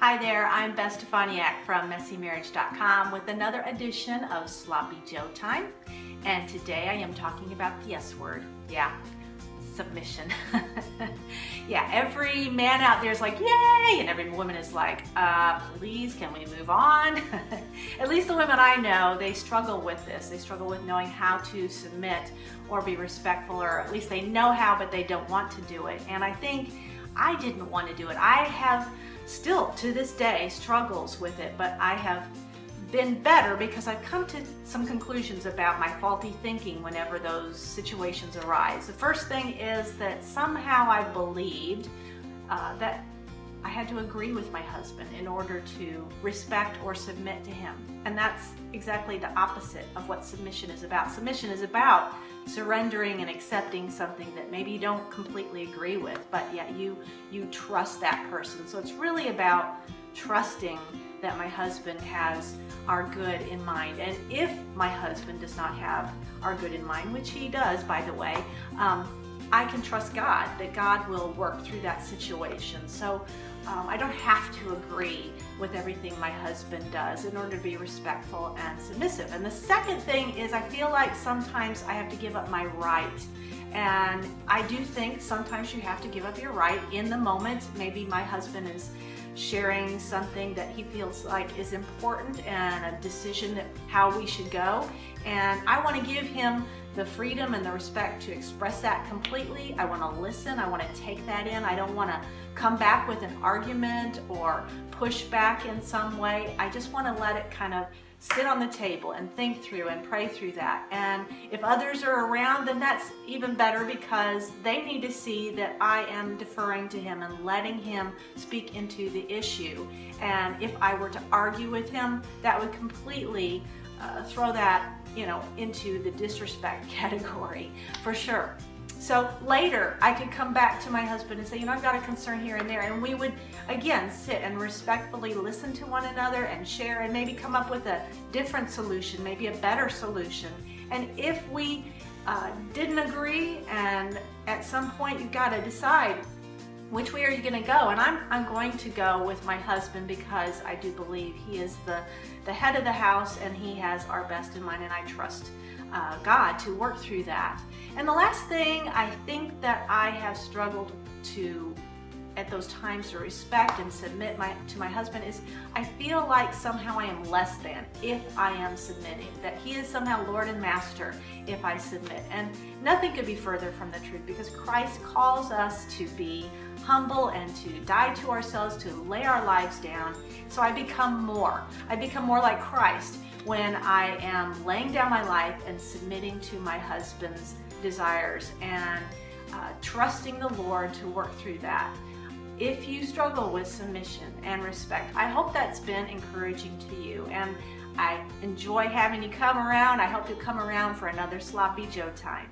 Hi there, I'm Beth from messymarriage.com with another edition of Sloppy Joe Time. And today I am talking about the S word. Yeah, submission. Yeah, every man out there is like, yay! And every woman is like, please, can we move on? At least the women I know, they struggle with this. They struggle with knowing how to submit or be respectful, or at least they know how, but they don't want to do it. And I think I didn't want to do it. I have still to this day struggles with it, but I have been better because I've come to some conclusions about my faulty thinking whenever those situations arise. The first thing is that somehow I believed that I had to agree with my husband in order to respect or submit to him. And that's exactly the opposite of what submission is about. Submission is about surrendering and accepting something that maybe you don't completely agree with, but yet you trust that person. So it's really about trusting that my husband has our good in mind. And if my husband does not have our good in mind, which he does, by the way, I can trust God, that God will work through that situation. So I don't have to agree with everything my husband does in order to be respectful and submissive. And the second thing is I feel like sometimes I have to give up my right. And I do think sometimes you have to give up your right in the moment. Maybe my husband is sharing something that he feels like is important and a decision that how we should go. And I want to give him the freedom and the respect to express that completely. I want to listen. I want to take that in. I don't want to come back with an argument or push back in some way. I just want to let it kind of sit on the table and think through and pray through that. And if others are around, then that's even better because they need to see that I am deferring to him and letting him speak into the issue. And if I were to argue with him, that would completely throw that, into the disrespect category for sure. So later I could come back to my husband and say, I've got a concern here and there, and we would again sit and respectfully listen to one another and share and maybe come up with a different solution, maybe a better solution. And if we didn't agree, and at some point you've got to decide which way are you going to go? And I'm going to go with my husband because I do believe he is the head of the house and he has our best in mind, and I trust God to work through that. And the last thing I think that I have struggled to at those times to respect and submit to my husband is I feel like somehow I am less than if I am submitting, that he is somehow Lord and Master if I submit. And nothing could be further from the truth, because Christ calls us to be humble and to die to ourselves, to lay our lives down. So I become more like Christ when I am laying down my life and submitting to my husband's desires and trusting the Lord to work through that. If you struggle with submission and respect, I hope that's been encouraging to you, and I enjoy having you come around. I hope you'll come around for another Sloppy Joe Time.